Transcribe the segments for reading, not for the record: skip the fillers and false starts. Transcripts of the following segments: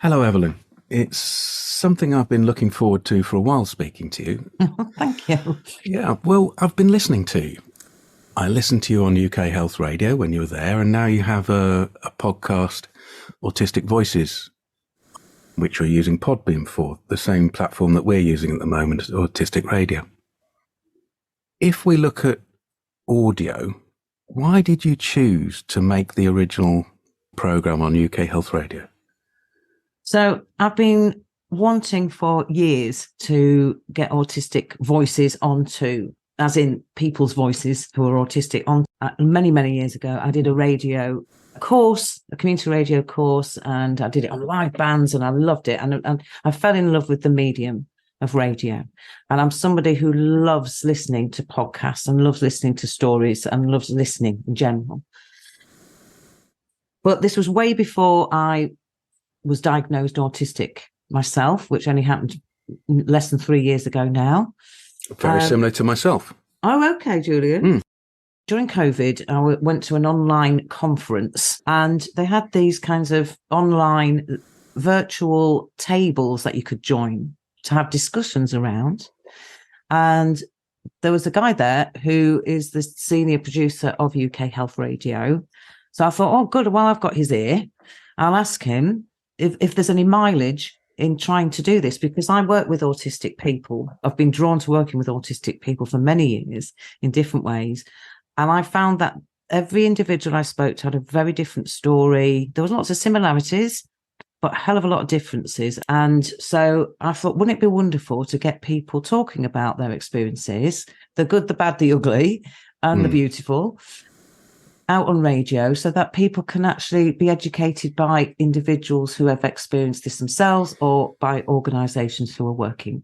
Hello, Evalynne. It's something I've been looking forward to for a while, speaking to you. Thank you. Yeah, well, I've been listening to you. I listened to you on UK Health Radio when you were there, and now you have a podcast, Autistic Voices, which you're using Podbeam for, the same platform that we're using at the moment, Autistic Radio. If we look at audio, why did you choose to make the original programme on UK Health Radio? So I've been wanting for years to get Autistic Voices onto, as in people's voices who are autistic. On many, many years ago, I did a radio course, a community radio course, and I did it on live bands, and I loved it. And I fell in love with the medium of radio. And I'm somebody who loves listening to podcasts and loves listening to stories and loves listening in general. But this was way before I was diagnosed autistic myself, which only happened less than 3 years ago now. Very similar to myself. Oh, okay, Julian. During COVID, I went to an online conference, and they had these kinds of online virtual tables that you could join to have discussions around. And there was a guy there who is the senior producer of UK Health Radio. So I thought, oh, good, well, I've got his ear. I'll ask him if there's any mileage in trying to do this, because I work with autistic people. I've been drawn to working with autistic people for many years in different ways. And I found that every individual I spoke to had a very different story. There was lots of similarities, but a hell of a lot of differences. And so I thought, wouldn't it be wonderful to get people talking about their experiences, the good, the bad, the ugly, and the beautiful, out on radio, so that people can actually be educated by individuals who have experienced this themselves or by organisations who are working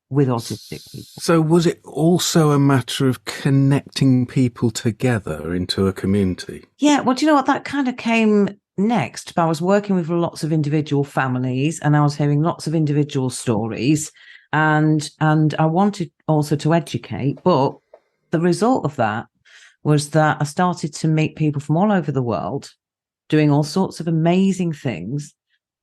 with autistic people. So was it also a matter of connecting people together into a community? Yeah, well, do you know what? That kind of came next. I was working with lots of individual families, and I was hearing lots of individual stories, and I wanted also to educate. But the result of that was that I started to meet people from all over the world doing all sorts of amazing things,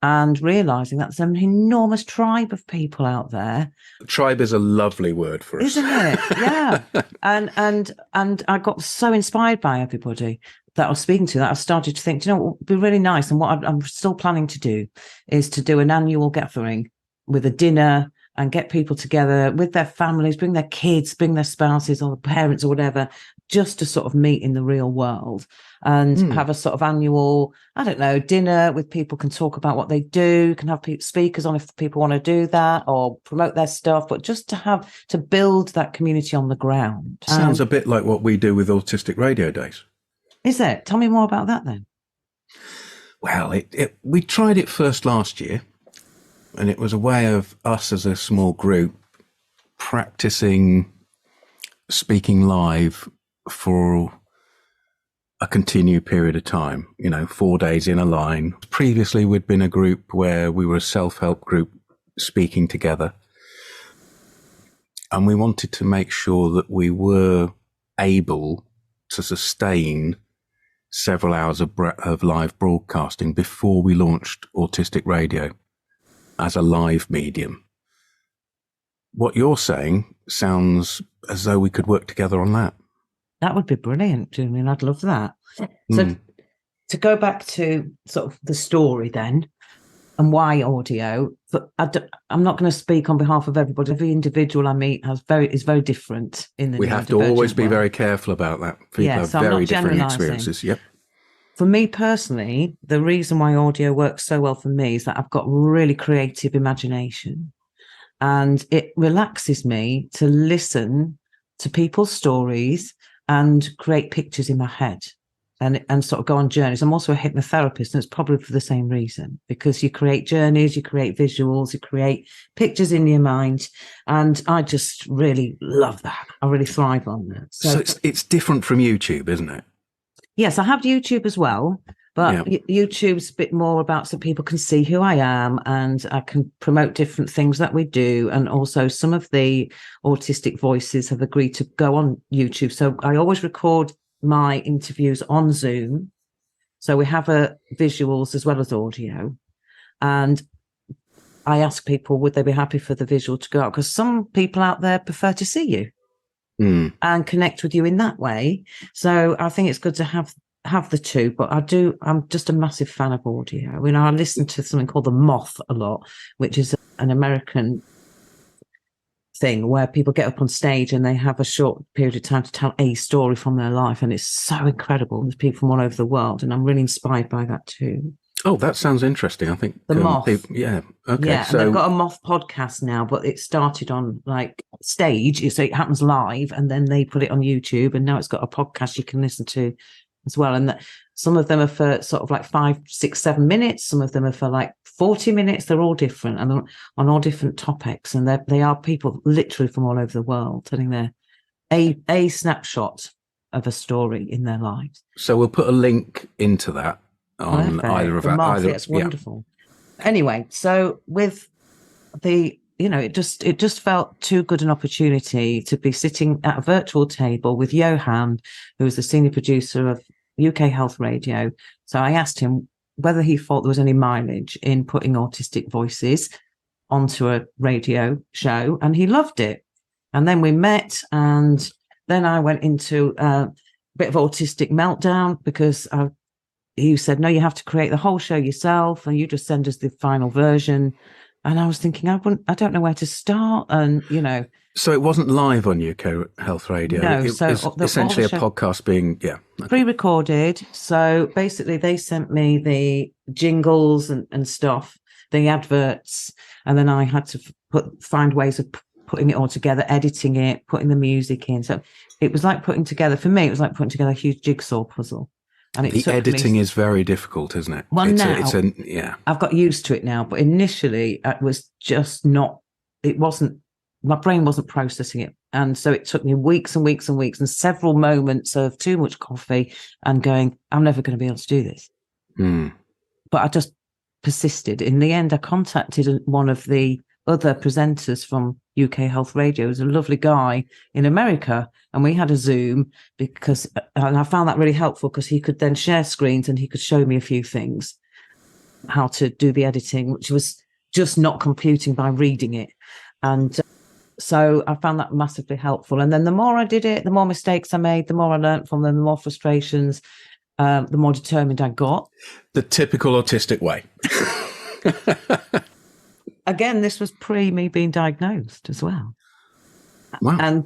and realising that there's an enormous tribe of people out there. Tribe is a lovely word for us. Isn't it? Yeah. and I got so inspired by everybody that I was speaking to that I started to think, you know, what would be really nice, and what I'm still planning to do is to do an annual gathering with a dinner and get people together with their families, bring their kids, bring their spouses or the parents or whatever, just to sort of meet in the real world and have a sort of annual, I don't know, dinner with people, can talk about what they do, can have speakers on if people want to do that or promote their stuff, but just to build that community on the ground. Sounds a bit like what we do with Autistic Radio Days. Is it? Tell me more about that then. Well, we tried it first last year, and it was a way of us as a small group practicing speaking live for a continued period of time, 4 days in a line. Previously, we'd been a group where we were a self-help group speaking together. And we wanted to make sure that we were able to sustain several hours of live broadcasting before we launched Autistic Radio as a live medium. What you're saying sounds as though we could work together on that. That would be brilliant, Julian. I'd love that. So to go back to sort of the story then, and why audio, but I'm not going to speak on behalf of everybody. Every individual I meet is very different in the We have to always be very careful about that. People have very different experiences. Yep. For me personally, the reason why audio works so well for me is that I've got really creative imagination, and it relaxes me to listen to people's stories and create pictures in my head and sort of go on journeys. I'm also a hypnotherapist, and it's probably for the same reason, because you create journeys, you create visuals, you create pictures in your mind. And I just really love that. I really thrive on that. So it's different from YouTube, isn't it? Yes, I have YouTube as well, but YouTube's a bit more about so people can see who I am, and I can promote different things that we do. And also some of the Autistic Voices have agreed to go on YouTube. So I always record my interviews on Zoom. So we have visuals as well as audio. And I ask people, would they be happy for the visual to go out? Because some people out there prefer to see you and connect with you in that way. So I think it's good to have the two, but I'm just a massive fan of audio. I listen to something called The Moth a lot, which is an American thing where people get up on stage and they have a short period of time to tell a story from their life. And it's so incredible. There's people from all over the world, and I'm really inspired by that too. Oh, that sounds interesting. I think The Moth. Yeah. Okay. Yeah, so, and they've got a Moth podcast now, but it started on like stage. So it happens live, and then they put it on YouTube, and now it's got a podcast you can listen to as well. And some of them are for sort of like 5, 6, 7 minutes. Some of them are for like 40 minutes. They're all different, and they're on all different topics. And they are people literally from all over the world telling a snapshot of a story in their lives. So we'll put a link into that on either of our. It's wonderful. Yeah. Anyway, so with the, it just felt too good an opportunity to be sitting at a virtual table with Johan, who was the senior producer of UK Health Radio. So I asked him whether he thought there was any mileage in putting Autistic Voices onto a radio show, and he loved it. And then we met, and then I went into a bit of autistic meltdown because he said, no, you have to create the whole show yourself, and you just send us the final version. And I was thinking, I don't know where to start. And, So it wasn't live on UK Health Radio. No, it was essentially a podcast being, pre-recorded. So basically they sent me the jingles and stuff, the adverts, and then I had to find ways of putting it all together, editing it, putting the music in. So it was like putting together a huge jigsaw puzzle. And the editing is very difficult, isn't it? Well, I've got used to it now, but initially it was just my brain wasn't processing it. And so it took me weeks and weeks and weeks and several moments of too much coffee and going, I'm never going to be able to do this. But I just persisted. In the end, I contacted one of the other presenters from UK Health Radio. He was a lovely guy in America, and we had a Zoom and I found that really helpful because he could then share screens and he could show me a few things, how to do the editing, which was just not computing by reading it. And so I found that massively helpful. And then the more I did it, the more mistakes I made, the more I learned from them, the more frustrations, the more determined I got. The typical autistic way. Again, this was pre me being diagnosed as well. Wow.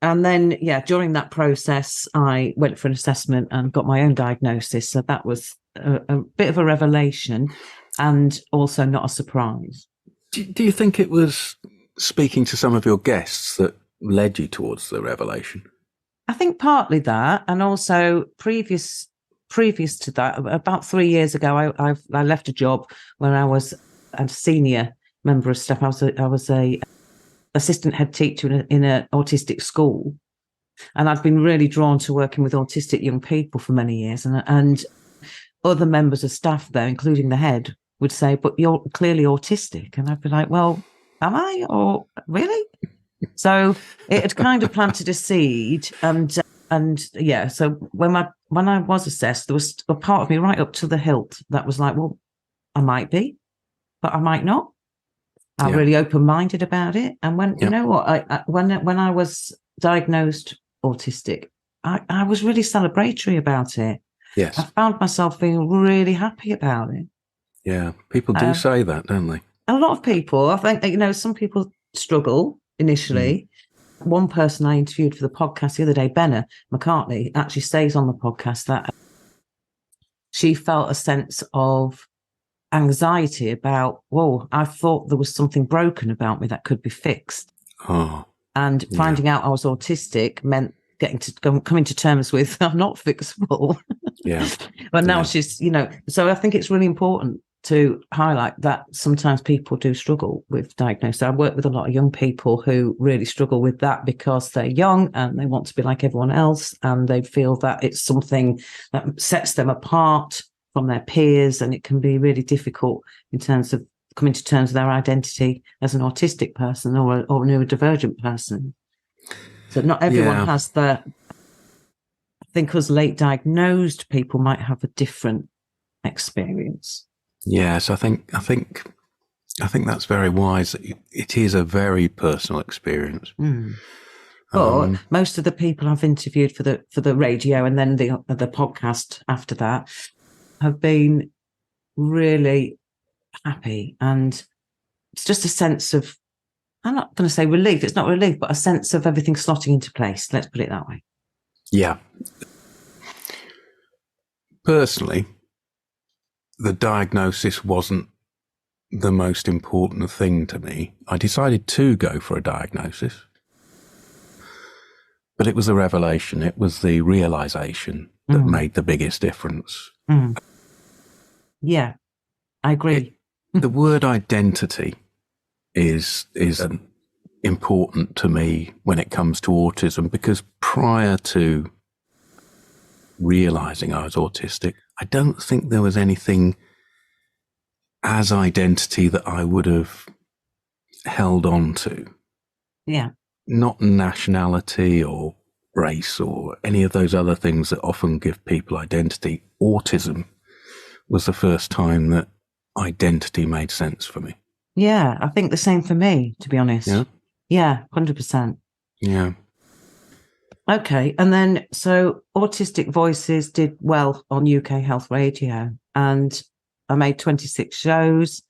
And then, during that process, I went for an assessment and got my own diagnosis. So that was a bit of a revelation and also not a surprise. Do you think it was speaking to some of your guests that led you towards the revelation? I think partly that, and also previous to that, about 3 years ago, I left a job where I was a senior member of staff. I was a assistant head teacher in an autistic school, and I'd been really drawn to working with autistic young people for many years. And other members of staff there, including the head, would say, "But you're clearly autistic," and I'd be like, "Well, am I? Or really?" So it had kind of planted a seed, and So when I was assessed, there was a part of me right up to the hilt that was like, "Well, I might be, but I might not." I'm really open-minded about it. And you know what, when I was diagnosed autistic, I was really celebratory about it. Yes. I found myself feeling really happy about it. Yeah, people do say that, don't they? A lot of people, I think, some people struggle initially. One person I interviewed for the podcast the other day, Benna McCartney, actually says on the podcast that she felt a sense of anxiety about, whoa, I thought there was something broken about me that could be fixed. Oh. And finding out I was autistic meant coming to terms with I'm not fixable. Yeah. But now she's, so I think it's really important to highlight that sometimes people do struggle with diagnosis. I work with a lot of young people who really struggle with that because they're young and they want to be like everyone else, and they feel that it's something that sets them apart from their peers, and it can be really difficult in terms of coming to terms with their identity as an autistic person or a neurodivergent person. So not everyone has I think us late diagnosed people might have a different experience. Yes, I think I think that's very wise. It is a very personal experience. But most of the people I've interviewed for the radio and then the podcast after that have been really happy, and it's just a sense of, I'm not going to say relief, it's not relief, but a sense of everything slotting into place. Let's put it that way. Yeah. Personally, the diagnosis wasn't the most important thing to me. I decided to go for a diagnosis, but it was the revelation, it was the realization that made the biggest difference. Yeah, I agree. The word identity is important to me when it comes to autism, because prior to realizing I was autistic, I don't think there was anything as identity that I would have held on to. Yeah. Not nationality or race or any of those other things that often give people identity. Autism was the first time that identity made sense for me. Yeah, I think the same for me, to be honest. Yeah, 100%. Yeah. Okay, and then so Autistic Voices did well on UK Health Radio, and I made 26 shows.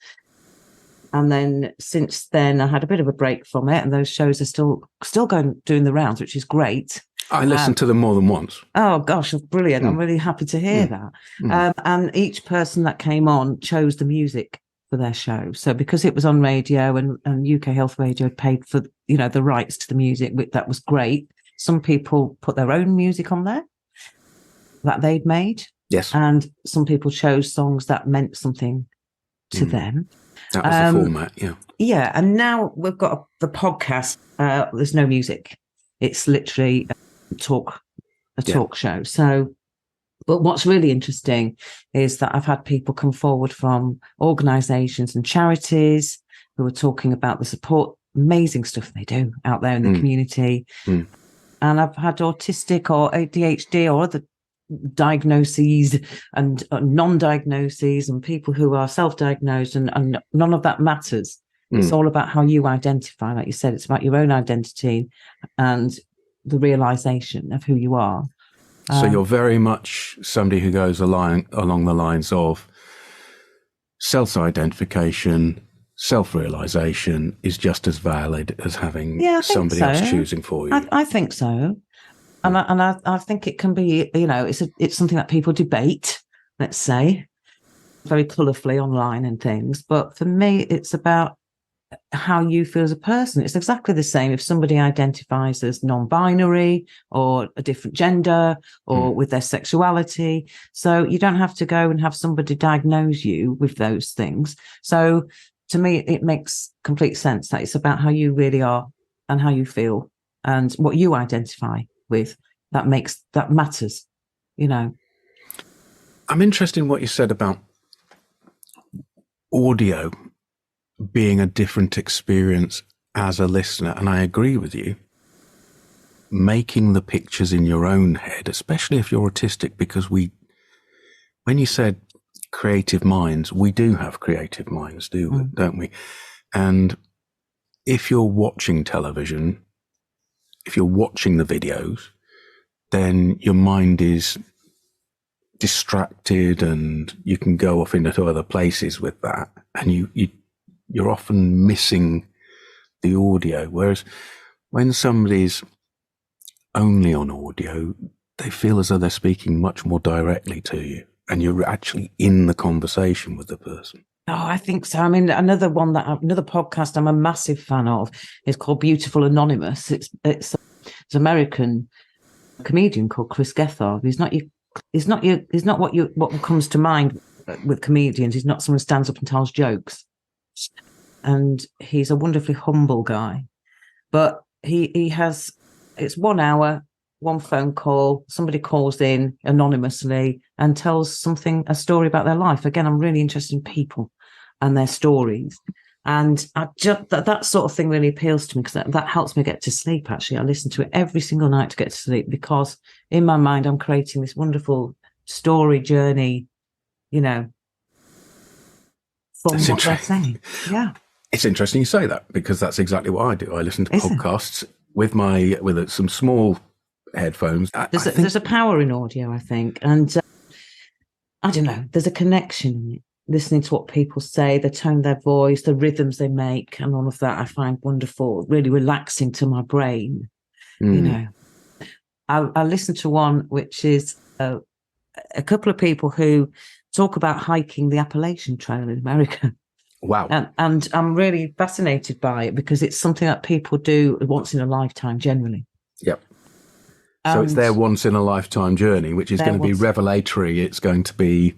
And then since then, I had a bit of a break from it, and those shows are still doing the rounds, which is great. I listened to them more than once. Oh, gosh, brilliant. I'm really happy to hear that. And each person that came on chose the music for their show. So because it was on radio and UK Health Radio had paid for, the rights to the music, that was great. Some people put their own music on there that they'd made. Yes. And some people chose songs that meant something to them. That was the format, yeah. Yeah, and now we've got the podcast. There's no music. It's literally a talk show. So, but what's really interesting is that I've had people come forward from organisations and charities who are talking about the support, amazing stuff they do out there in the community. And I've had autistic or ADHD or other diagnoses and non-diagnoses and people who are self-diagnosed, and none of that matters. It's all about how you identify. Like you said, it's about your own identity and the realization of who you are. So you're very much somebody who goes along the lines of self-identification, self-realization is just as valid as having somebody else choosing for you. I think so. And I think it can be, it's something that people debate, let's say, very colourfully online and things. But for me, it's about how you feel as a person. It's exactly the same if somebody identifies as non-binary or a different gender or with their sexuality. So you don't have to go and have somebody diagnose you with those things. So to me, it makes complete sense that it's about how you really are and how you feel and what you identify with. That matters, I'm interested in what you said about audio being a different experience as a listener, and I agree with you. Making the pictures in your own head, especially if you're autistic, because when you said creative minds, we do have creative minds, don't we? And if you're watching television, if you're watching the videos, then your mind is distracted and you can go off into other places with that. And you're often missing the audio. Whereas when somebody's only on audio, they feel as though they're speaking much more directly to you and you're actually in the conversation with the person. Oh, I think so. I mean, another podcast I'm a massive fan of is called Beautiful Anonymous. It's an American comedian called Chris Gethard. He's not what comes to mind with comedians. He's not someone who stands up and tells jokes. And he's a wonderfully humble guy. But he has, it's 1 hour, one phone call, somebody calls in anonymously and tells a story about their life. Again, I'm really interested in people and their stories. And that sort of thing really appeals to me because that helps me get to sleep, actually. I listen to it every single night to get to sleep because in my mind, I'm creating this wonderful story journey, from what they're saying. Yeah. It's interesting you say that, because that's exactly what I do. I listen to podcasts with some small headphones. There's a power in audio, I think. And I don't know, there's a connection in it. Listening to what people say, the tone of their voice, the rhythms they make, and all of that, I find wonderful, really relaxing to my brain. You know, I listened to one which is a couple of people who talk about hiking the Appalachian Trail in America. Wow. And I'm really fascinated by it, because it's something that people do once in a lifetime generally. Yep. So it's their once in a lifetime journey, which is going to be revelatory. It's going to be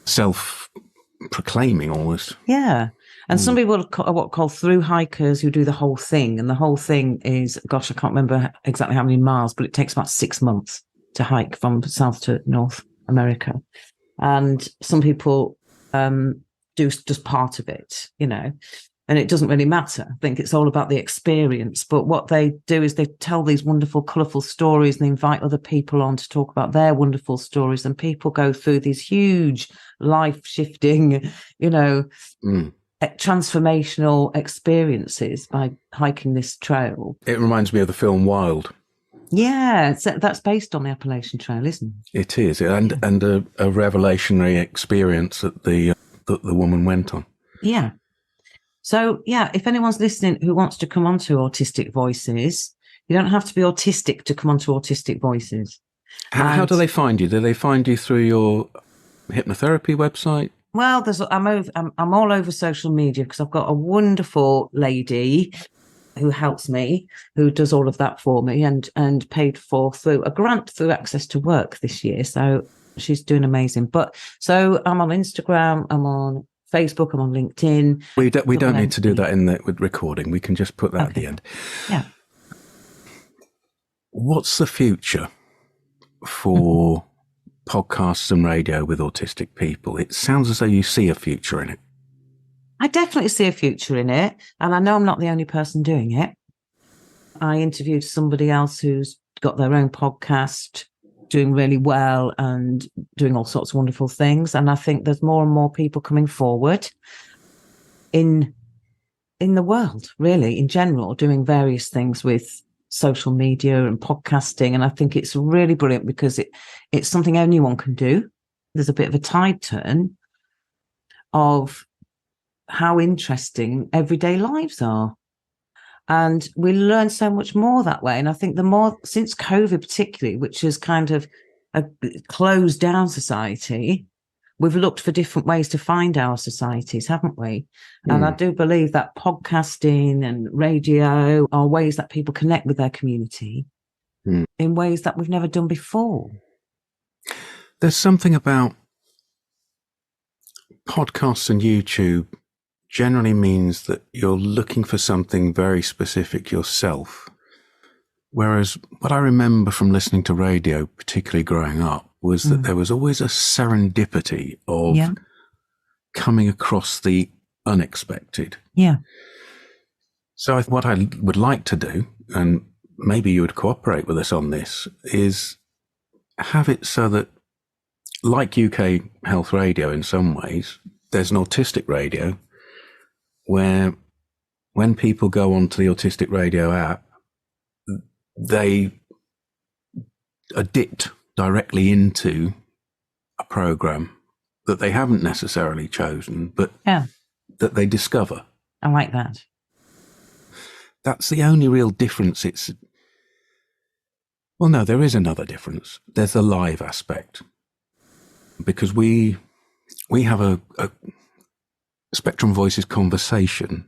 self-proclaiming almost. Yeah. And some people are what called through hikers, who do the whole thing. And the whole thing is, gosh, I can't remember exactly how many miles, but it takes about 6 months to hike from South to North America. And some people do just part of it, you know, and it doesn't really matter. I think it's all about the experience. But what they do is they tell these wonderful, colourful stories, and they invite other people on to talk about their wonderful stories. And people go through these huge life-shifting, you know, transformational experiences by hiking this trail. It reminds me of the film Wild. Yeah, that's based on the Appalachian Trail, isn't it? It is, and a revelationary experience that the woman went on. Yeah. So, yeah, if anyone's listening who wants to come onto Autistic Voices, you don't have to be autistic to come onto Autistic Voices. How do they find you? Do they find you through your hypnotherapy website? Well, I'm all over social media, because I've got a wonderful lady who helps me, who does all of that for me, and paid for through a grant through Access to Work this year. So she's doing amazing. But so I'm on Instagram, I'm on Facebook, I'm on LinkedIn. We don't need to do that with recording. We can just put that at the end. Yeah. What's the future for podcasts and radio with autistic people? It sounds as though you see a future in it. I definitely see a future in it. And I know I'm not the only person doing it. I interviewed somebody else who's got their own podcast, doing really well and doing all sorts of wonderful things. And I think there's more and more people coming forward in the world, really, in general, doing various things with social media and podcasting. And I think it's really brilliant, because it's something anyone can do. There's a bit of a tide turn of how interesting everyday lives are. And we learn so much more that way. And I think the more, since COVID particularly, which is kind of a closed down society, we've looked for different ways to find our societies, haven't we? And I do believe that podcasting and radio are ways that people connect with their community in ways that we've never done before. There's something about podcasts and YouTube generally means that you're looking for something very specific yourself. Whereas what I remember from listening to radio, particularly growing up, was that there was always a serendipity of coming across the unexpected. Yeah. So what I would like to do, and maybe you would cooperate with us on this, is have it so that, like UK Health Radio in some ways, there's an autistic radio where when people go onto the Autistic Radio app, they are dipped directly into a program that they haven't necessarily chosen, but that they discover. I like that. That's the only real difference. Well, no, there is another difference. There's the live aspect, because we have a Spectrum Voices conversation.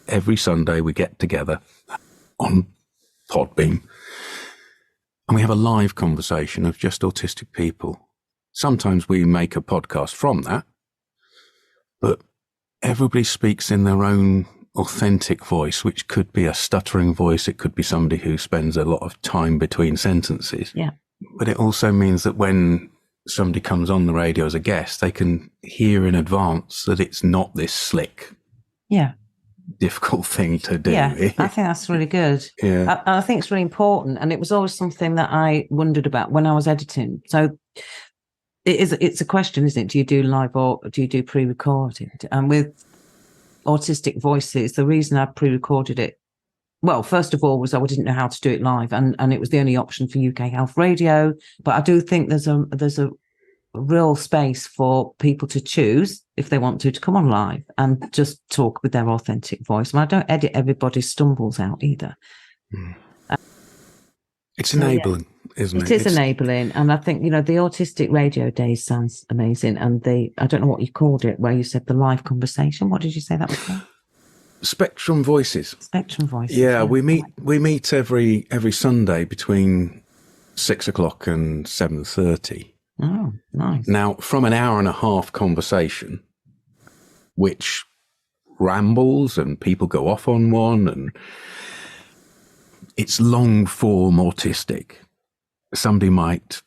Every Sunday we get together on Podbeam and we have a live conversation of just autistic people. Sometimes we make a podcast from that, but everybody speaks in their own authentic voice, which could be a stuttering voice. It could be somebody who spends a lot of time between sentences. Yeah. But it also means that when somebody comes on the radio as a guest, they can hear in advance that it's not this slick, difficult thing to do. Yeah, I think that's really good. Yeah. I think it's really important. And it was always something that I wondered about when I was editing. So It's a question, isn't it? Do you do live or do you do pre-recorded? And with Autistic Voices, the reason I pre-recorded it, well, first of all, was I didn't know how to do it live, and it was the only option for UK Health Radio. But I do think there's a real space for people to choose, if they want to come on live and just talk with their authentic voice. And I don't edit everybody's stumbles out either. It's enabling, isn't it? It is enabling. And I think, the Autistic Radio Days sounds amazing. And I don't know what you called it, where you said the live conversation. What did you say that was called? Spectrum Voices. Spectrum Voices. Yeah, we meet every Sunday between 6:00 and 7:30. Oh, nice. Now, from an hour and a half conversation, which rambles and people go off on one, and it's long form autistic. Somebody might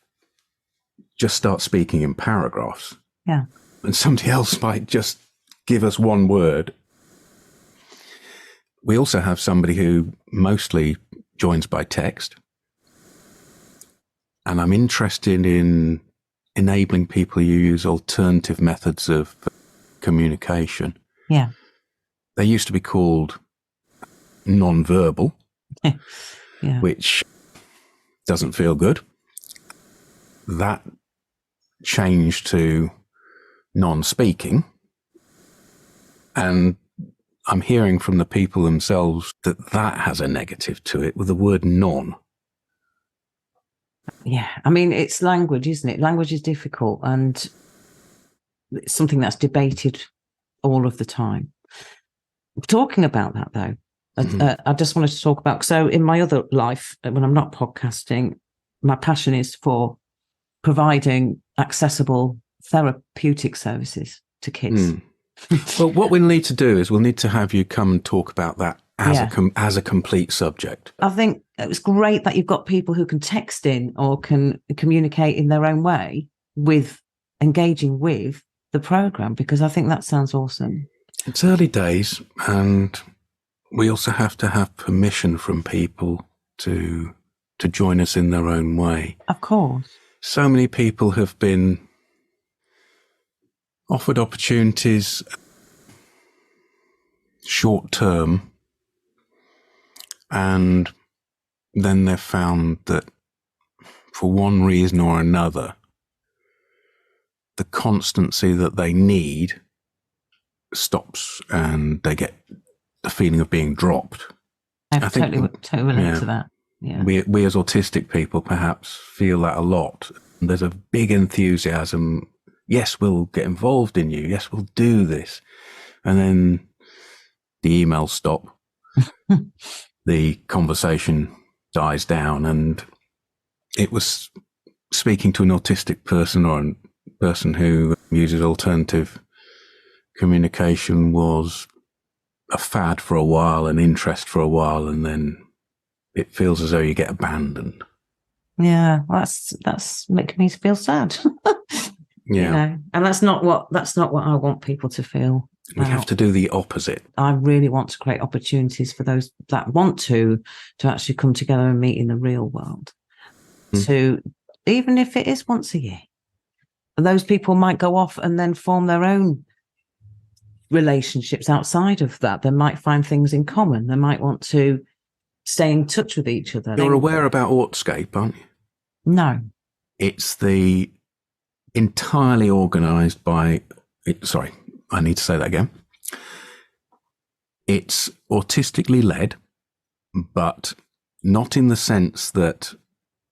just start speaking in paragraphs. Yeah. And somebody else might just give us one word. We also have somebody who mostly joins by text. And I'm interested in enabling people who use alternative methods of communication. Yeah. They used to be called non-verbal, yeah. which doesn't feel good. That changed to non-speaking. And I'm hearing from the people themselves that has a negative to it with the word non. Yeah, I mean, it's language, isn't it? Language is difficult, and it's something that's debated all of the time. Talking about that, though, I just wanted to talk about, so in my other life, when I'm not podcasting, my passion is for providing accessible therapeutic services to kids. Well, what we'll need to do is we'll need to have you come and talk about that as a complete subject. I think it's great that you've got people who can text in or can communicate in their own way with engaging with the program, because I think that sounds awesome. It's early days, and we also have to have permission from people to join us in their own way. Of course. So many people have been offered opportunities short term, and then they've found that for one reason or another, the constancy that they need stops, and they get the feeling of being dropped. I think totally relate to that. Yeah. We as autistic people perhaps feel that a lot. There's a big enthusiasm. Yes, we'll get involved in you. Yes, we'll do this. And then the emails stop. The conversation dies down. And it was speaking to an autistic person, or a person who uses alternative communication, was a fad for a while, an interest for a while, and then it feels as though you get abandoned. Yeah, that's making me feel sad. Yeah. And that's not what I want people to feel. We have to do the opposite. I really want to create opportunities for those that want to actually come together and meet in the real world. To, even if it is once a year, those people might go off and then form their own relationships outside of that. They might find things in common. They might want to stay in touch with each other. You're aware about Autscape, aren't you? No. It's the entirely organised by... Sorry, I need to say that again. It's autistically led, but not in the sense that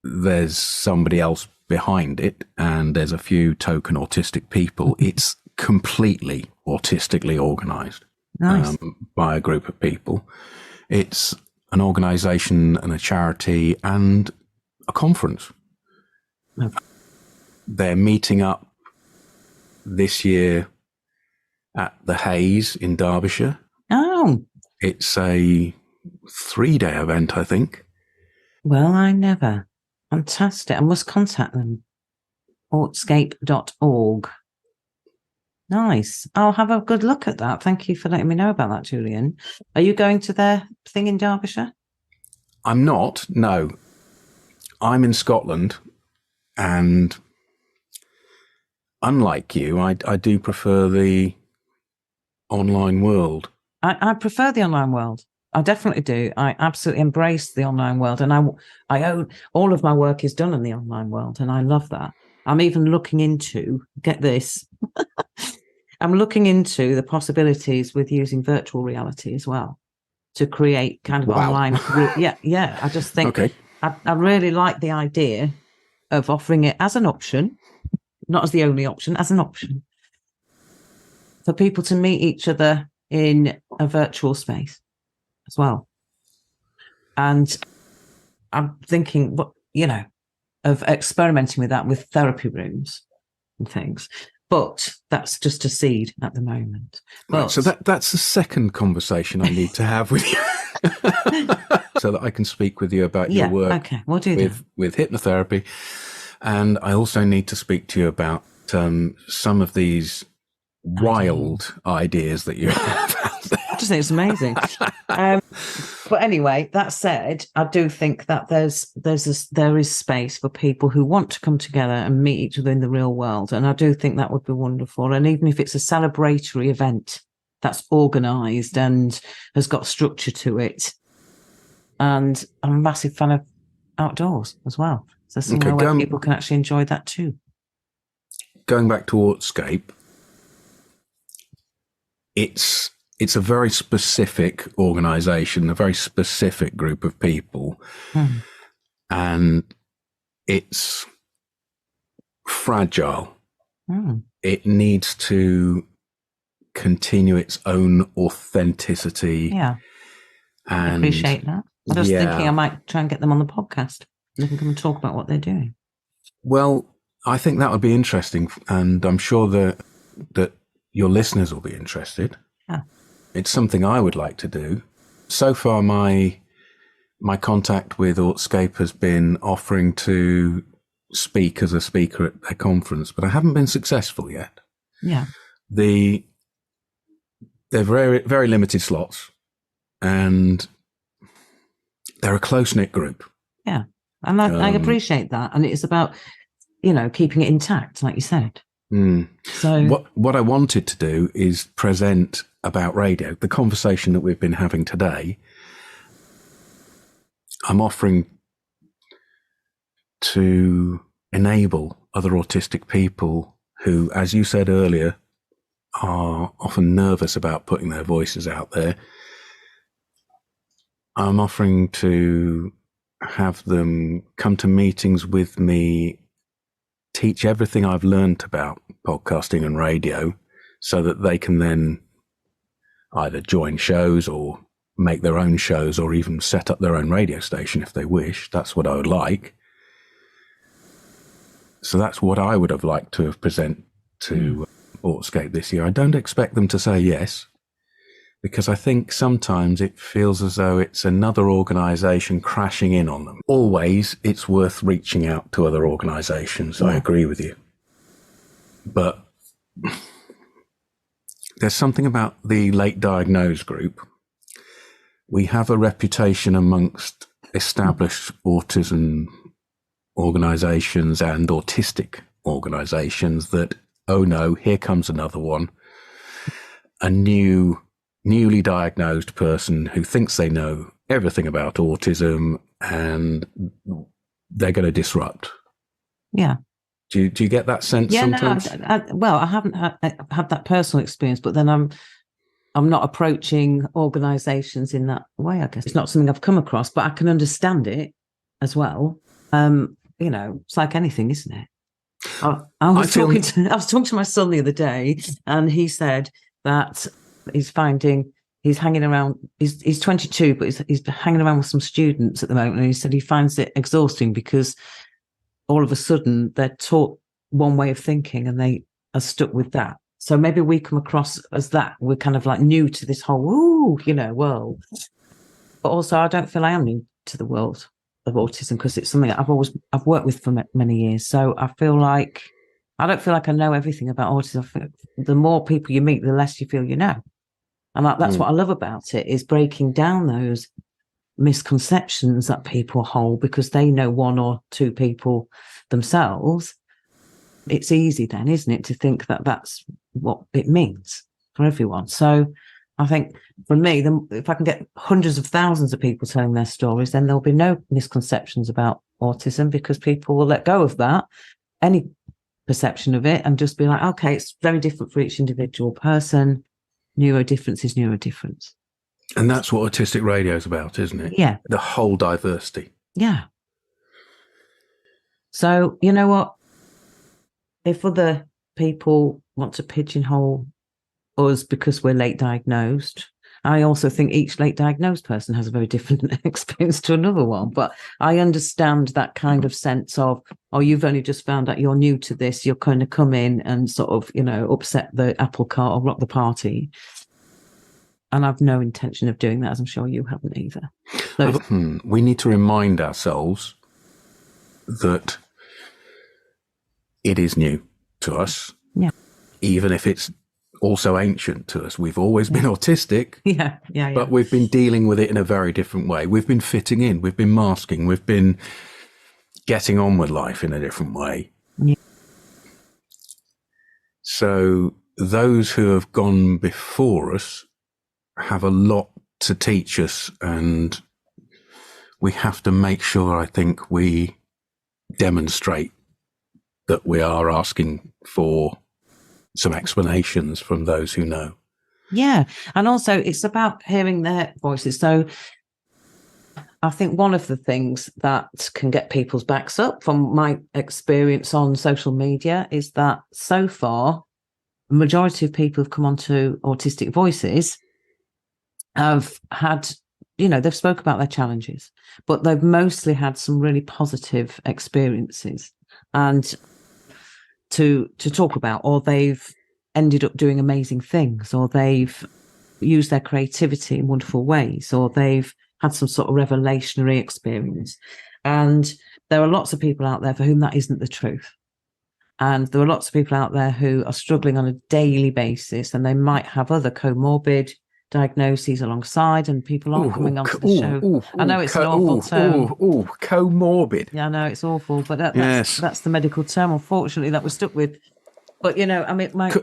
there's somebody else behind it and there's a few token autistic people. It's completely autistically organised. Nice. By a group of people. It's an organisation and a charity and a conference. Okay. They're meeting up this year at the Hayes in Derbyshire. Oh. It's a 3-day event, I think. Well, I never. Fantastic. I must contact them. Autscape.org. Nice. I'll have a good look at that. Thank you for letting me know about that, Julian. Are you going to their thing in Derbyshire? I'm not, no. I'm in Scotland, and unlike you, I do prefer the online world. I prefer the online world. I definitely do. I absolutely embrace the online world, and I own all of my work is done in the online world, and I love that. I'm even looking into, get this, I'm looking into the possibilities with using virtual reality as well to create kind of online. Yeah. I just think I really like the idea of offering it as an option, not as the only option, as an option for people to meet each other in a virtual space as well. And I'm thinking, of experimenting with that with therapy rooms and things. But that's just a seed at the moment. Right, so that's the second conversation I need to have with you. So that I can speak with you about your work we'll do with hypnotherapy. And I also need to speak to you about some of these wild ideas that you have out there. I just think it's amazing. But anyway, that said, I do think that there is space for people who want to come together and meet each other in the real world. And I do think that would be wonderful. And even if it's a celebratory event that's organised and has got structure to it. And I'm a massive fan of outdoors as well. So somewhere where people can actually enjoy that too. Going back to Autistic, it's a very specific organisation, a very specific group of people, and it's fragile. It needs to continue its own authenticity. Yeah, and I appreciate that. I was thinking I might try and get them on the podcast. They can come and talk about what they're doing. Well, I think that would be interesting, and I'm sure that your listeners will be interested. Yeah. It's something I would like to do. So far, my contact with Autistic has been offering to speak as a speaker at their conference, but I haven't been successful yet. Yeah. They're very, very limited slots, and they're a close-knit group. Yeah. And I appreciate that. And it's about, keeping it intact, like you said. So what I wanted to do is present about radio, the conversation that we've been having today. I'm offering to enable other autistic people who, as you said earlier, are often nervous about putting their voices out there. I'm offering to have them come to meetings with me, teach everything I've learned about podcasting and radio so that they can then either join shows or make their own shows or even set up their own radio station if they wish. That's what I would like. So that's what I would have liked to have present to Autistic this year. I don't expect them to say yes, because I think sometimes it feels as though it's another organisation crashing in on them. Always, it's worth reaching out to other organisations. I agree with you. But there's something about the late diagnosed group. We have a reputation amongst established autism organisations and autistic organisations that, oh no, here comes another one. A newly diagnosed person who thinks they know everything about autism and they're going to disrupt. Yeah. Do you get that sense sometimes? No, I haven't had that personal experience, but then I'm not approaching organisations in that way, I guess. It's not something I've come across, but I can understand it as well. It's like anything, isn't it? I was talking to my son the other day, and he said that he's hanging around, he's 22, but he's hanging around with some students at the moment, and he said he finds it exhausting because all of a sudden they're taught one way of thinking and they are stuck with that. So maybe we come across as that. We're kind of like new to this whole, world. But also I don't feel I am new to the world of autism because it's something that I've worked with for many years. So I don't feel like I know everything about autism. I think the more people you meet, the less you feel you know. And that's what I love about it, is breaking down those misconceptions that people hold because they know one or two people themselves. it's easy then, isn't it, to think that that's what it means for everyone. So I think for me, if I can get hundreds of thousands of people telling their stories, then there'll be no misconceptions about autism, because people will let go of that, any perception of it, and just be like, okay, it's very different for each individual person. Neurodifference is neurodifference. And that's what Autistic Radio is about, isn't it? Yeah. The whole diversity. Yeah. So, you know what? If other people want to pigeonhole us because we're late diagnosed, I also think each late diagnosed person has a very different experience to another one. But I understand that kind of sense of, oh, you've only just found out, you're new to this, you're going to come in and sort of, upset the apple cart or rock the party. And I've no intention of doing that, as I'm sure you haven't either. So, we need to remind ourselves that it is new to us. Yeah. Even if it's also ancient to us. We've always been autistic. Yeah. But we've been dealing with it in a very different way. We've been fitting in, we've been masking, we've been getting on with life in a different way. Yeah. So those who have gone before us have a lot to teach us, and we have to make sure, I think, we demonstrate that we are asking for some explanations from those who know. Yeah. And also it's about hearing their voices. So I think one of the things that can get people's backs up from my experience on social media is that so far, the majority of people who've come onto Autistic Voices have had, they've spoke about their challenges, but they've mostly had some really positive experiences and to talk about, or they've ended up doing amazing things, or they've used their creativity in wonderful ways, or they've had some sort of revelationary experience. And there are lots of people out there for whom that isn't the truth. And there are lots of people out there who are struggling on a daily basis, and they might have other comorbid diagnoses alongside, and people aren't coming onto the show. I know it's an awful term. Comorbid. Yeah, I know it's awful, but that's the medical term, unfortunately, that we're stuck with. But,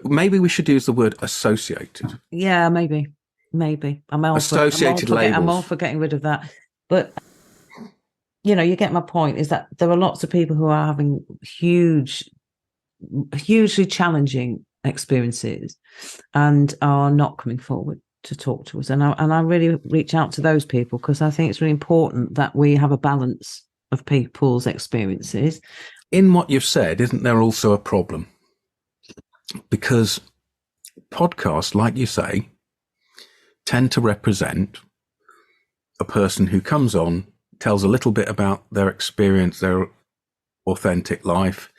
maybe we should use the word associated. Yeah, maybe. I'm all for getting rid of that. But, you get my point, is that there are lots of people who are having hugely challenging experiences and are not coming forward to talk to us. And I really reach out to those people, because I think it's really important that we have a balance of people's experiences. In what you've said, isn't there also a problem? Because podcasts, like you say, tend to represent a person who comes on, tells a little bit about their experience, their authentic life,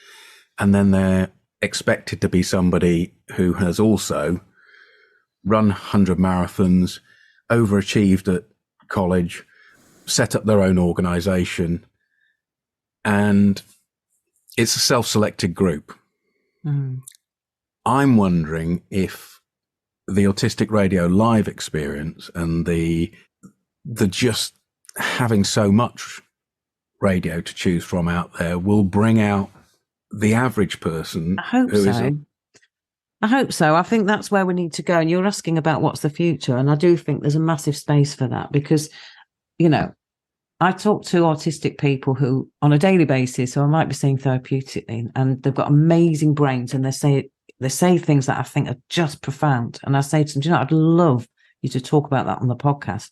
and then they're expected to be somebody who has also run 100 marathons, overachieved at college, set up their own organization, and it's a self-selected group. Mm. I'm wondering if the Autistic Radio live experience and the just having so much radio to choose from out there will bring out the average person. I hope so. I think that's where we need to go. And you're asking about what's the future. And I do think there's a massive space for that, because, I talk to autistic people who on a daily basis, so I might be saying therapeutically, and they've got amazing brains, and they say things that I think are just profound. And I say to them, I'd love you to talk about that on the podcast.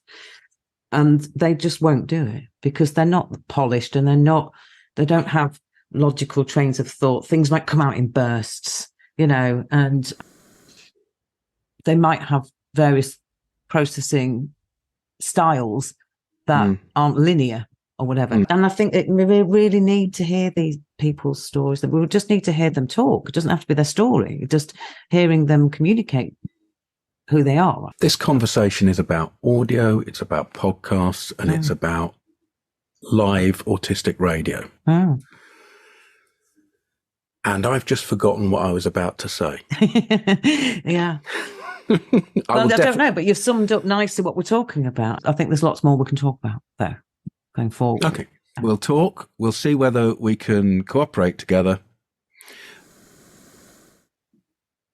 And they just won't do it, because they're not polished, and they don't have logical trains of thought. Things might come out in bursts, and they might have various processing styles that aren't linear or whatever. And I think we really need to hear these people's stories. That we just need to hear them talk. It doesn't have to be their story. Just hearing them communicate who they are. This conversation is about audio, it's about podcasts, and it's about live autistic radio. Oh. And I've just forgotten what I was about to say. Yeah. I don't know, but you've summed up nicely what we're talking about. I think there's lots more we can talk about, though, going forward. Okay. We'll talk. We'll see whether we can cooperate together.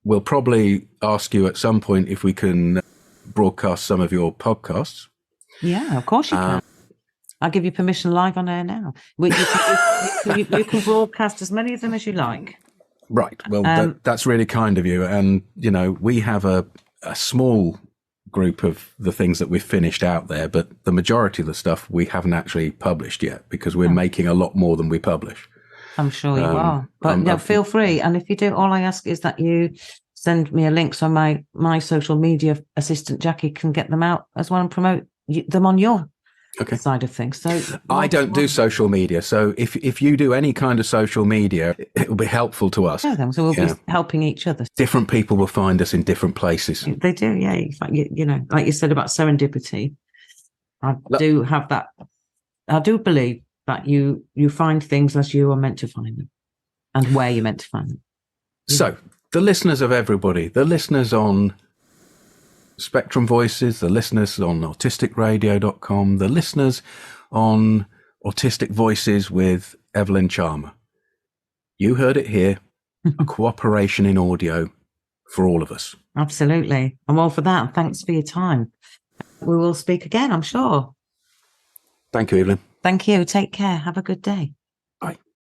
we'll probably ask you at some point if we can broadcast some of your podcasts. Yeah, of course you can. I'll give you permission live on air now. You can broadcast as many of them as you like. Right. Well, that's really kind of you. And, we have a small group of the things that we've finished out there, but the majority of the stuff we haven't actually published yet because we're making a lot more than we publish. I'm sure you are. But feel free. And if you do, all I ask is that you send me a link so my social media assistant, Jackie, can get them out as well and promote them on your side of things. So I don't do social media. So if you do any kind of social media, it will be helpful to us. Yeah, so we'll be helping each other. Different people will find us in different places. They do, yeah. In fact, like you said about serendipity, I do have that. I do believe that you find things as you are meant to find them and where you're meant to find them. So the listeners of everybody, the listeners on Spectrum Voices, the listeners on autisticradio.com, the listeners on Autistic Voices with Evalynne Charmer. You heard it here, a cooperation in audio for all of us. Absolutely. I'm all for that. Thanks for your time. We will speak again, I'm sure. Thank you, Evalynne. Thank you. Take care. Have a good day.